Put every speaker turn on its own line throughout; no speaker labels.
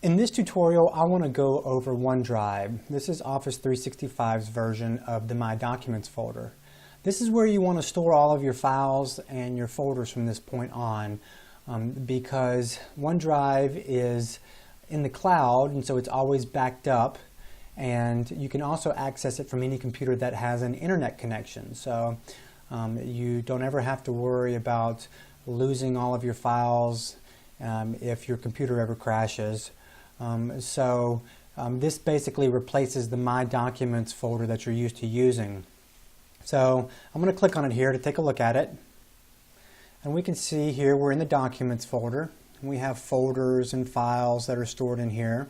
In this tutorial, I want to go over OneDrive. This is Office 365's version of the My Documents folder. This is where you want to store all of your files and your folders from this point on, because OneDrive is in the cloud, and so it's always backed up, and you can also access it from any computer that has an internet connection. So you don't ever have to worry about losing all of your files if your computer ever crashes. This basically replaces the My Documents folder that you're used to using. So I'm going to click on it here to take a look at it. And we can see here we're in the Documents folder. We have folders and files that are stored in here.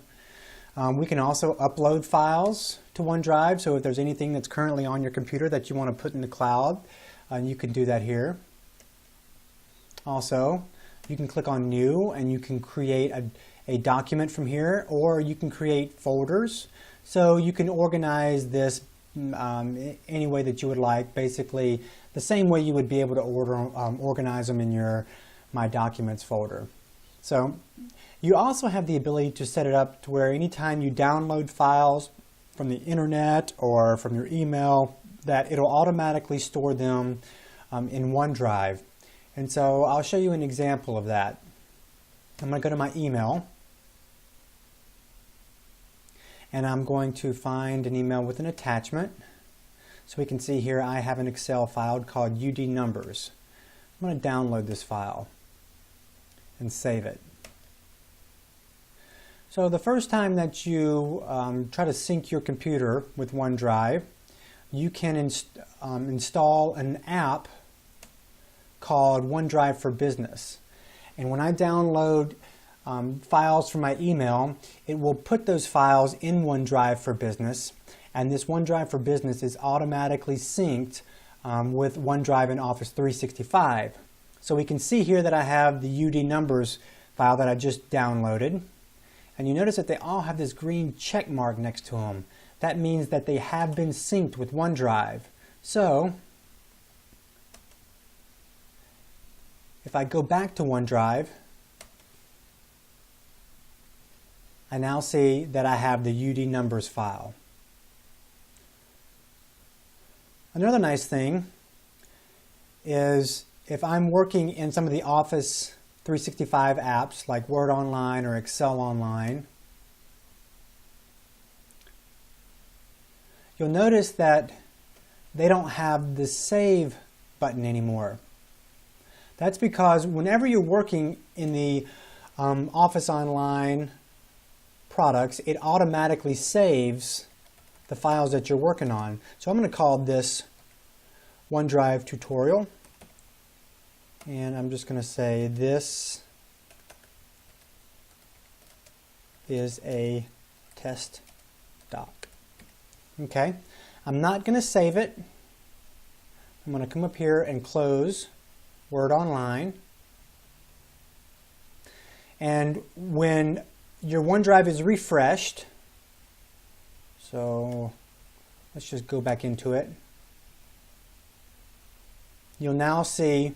We can also upload files to OneDrive, so if there's anything that's currently on your computer that you want to put in the cloud, you can do that here. Also, you can click on New and you can create a document from here, or you can create folders. So you can organize this any way that you would like, basically the same way you would be able to organize them in your My Documents folder. So you also have the ability to set it up to where anytime you download files from the internet or from your email, that it'll automatically store them in OneDrive. And so I'll show you an example of that. I'm going to go to my email, and I'm going to find an email with an attachment. So we can see here I have an Excel file called UD Numbers. I'm going to download this file and save it. So the first time that you try to sync your computer with OneDrive, you can install an app called OneDrive for Business. And when I download files from my email, it will put those files in OneDrive for Business, and this OneDrive for Business is automatically synced with OneDrive in Office 365. So we can see here that I have the UD Numbers file that I just downloaded, and you notice that they all have this green check mark next to them. That means that they have been synced with OneDrive. So if I go back to OneDrive, I now see that I have the UD Numbers file. Another nice thing is if I'm working in some of the Office 365 apps like Word Online or Excel Online, you'll notice that they don't have the Save button anymore. That's because whenever you're working in the Office Online products, it automatically saves the files that you're working on. So I'm going to call this OneDrive Tutorial, and I'm just going to say this is a test doc. Okay, I'm not going to save it. I'm going to come up here and close Word Online, and when your OneDrive is refreshed, so let's just go back into it, you'll now see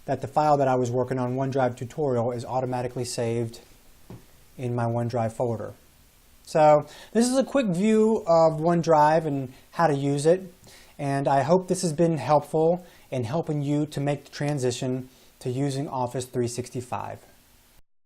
that the file that I was working on, OneDrive Tutorial, is automatically saved in my OneDrive folder. So this is a quick view of OneDrive and how to use it, and I hope this has been helpful in helping you to make the transition to using Office 365.